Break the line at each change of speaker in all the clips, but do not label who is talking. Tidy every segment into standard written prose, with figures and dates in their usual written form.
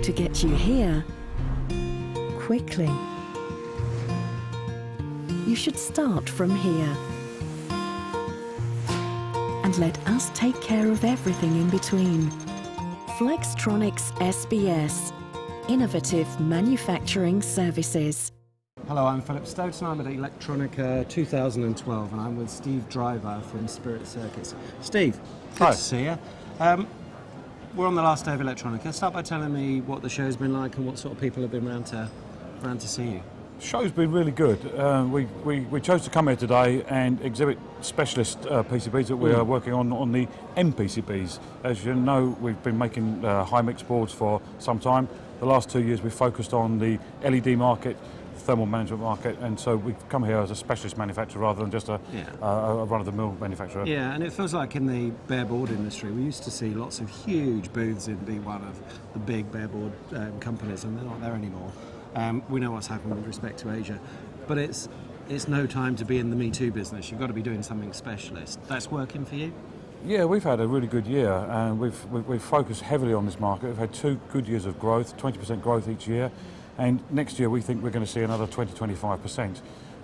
to get you here quickly. You should start from here and let us take care of everything in between. Flextronics SBS, innovative manufacturing services.
Hello, I'm Philip Stoten. I'm at Electronica 2012 and I'm with Steve Driver from Spirit Circuits. Steve, good
Hi.
to see you. We're on the last day of Electronica. Start by telling me what the show's been like and what sort of people have been around to see you.
Show's been really good. We chose to come here today and exhibit specialist PCBs that we are working on the MPCBs. As you know, we've been making high mix boards for some time. The last 2 years we've focused on the LED market, thermal management market, and so we've come here as a specialist manufacturer rather than just a run-of-the-mill manufacturer.
Yeah, and it feels like in the bare board industry we used to see lots of huge booths in B1 of the big bare board companies, and they're not there anymore. We know what's happened with respect to Asia, but it's no time to be in the Me Too business. You've got to be doing something specialist. That's working for you?
Yeah, we've had a really good year, and we've focused heavily on this market. We've had 2 good years of growth, 20% growth each year, and next year we think we're going to see another 20-25%.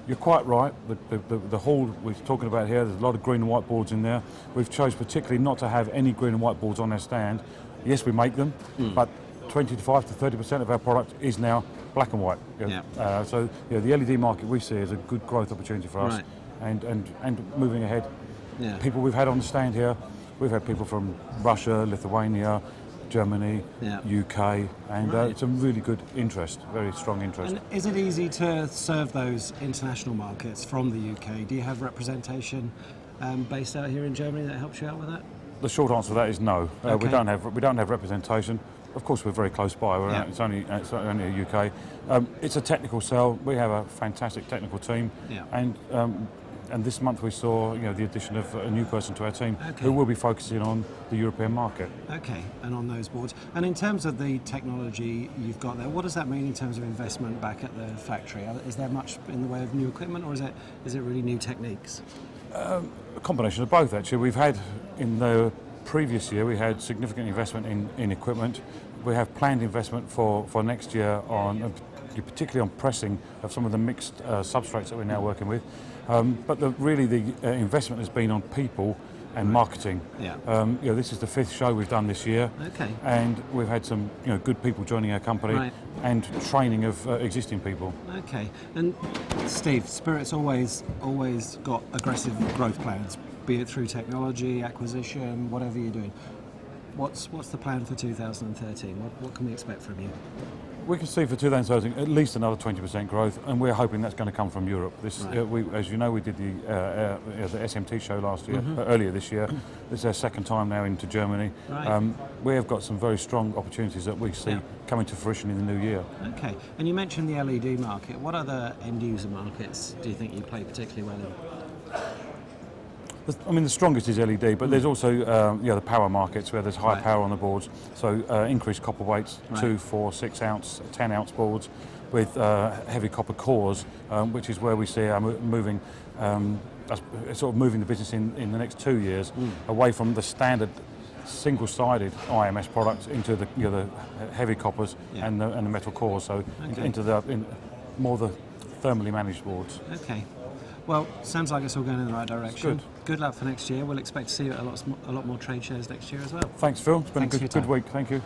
You're quite right. The hall we're talking about here, there's a lot of green and white boards in there. We've chosen particularly not to have any green and white boards on our stand. Yes, we make them, but 25 to 30% of our product is now black and white. So the LED market we see is a good growth opportunity for us, and moving ahead.
Yeah.
People we've had on the stand here, we've had people from Russia, Lithuania, Germany, UK, and it's a really good interest, very strong interest.
And is it easy to serve those international markets from the UK? Do you have representation based out here in Germany that helps you out with that?
The short answer to that is no.
Okay.
We don't have representation. Of course, we're very close by. It's only a UK. It's a technical sell. We have a fantastic technical team, and this month we saw the addition of a new person to our team who will be focusing on the European market. Okay,
and on those boards. And in terms of the technology you've got there, what does that mean in terms of investment back at the factory? Is there much in the way of new equipment, or is it really new techniques?
A combination of both, actually. We've had, in the previous year, we had significant investment in equipment. We have planned investment for next year particularly on pressing of some of the mixed substrates that we're now working with. But the investment has been on people and marketing. This is the 5th show we've done this year, and we've had some good people joining our company and training of existing people. Okay, and Steve, Spirit's always got aggressive growth plans, be it through technology, acquisition, whatever you're doing. What's the plan for 2013? What can we expect from you? We can see for 2013 at least another 20% growth, and we're hoping that's going to come from Europe. As you know, we did the SMT show last year, earlier this year. This is our 2nd time now into Germany. We have got some very strong opportunities that we see coming to fruition in the new year. Okay, and you mentioned the LED market. What other end user markets do you think you play particularly well in? I mean, the strongest is LED, but there's also the power markets where there's high power on the boards. So increased copper weights, 2, 4, 6 ounce, 10 ounce boards with heavy copper cores, which is where we see moving the business in the next 2 years away from the standard single-sided IMS products into the heavy coppers and the metal cores. So into more the thermally managed boards. Okay. Well, sounds like it's all going in the right direction. Good luck for next year. We'll expect to see you at a lot more trade shows next year as well. Thanks, Phil. It's been a good week. Thank you.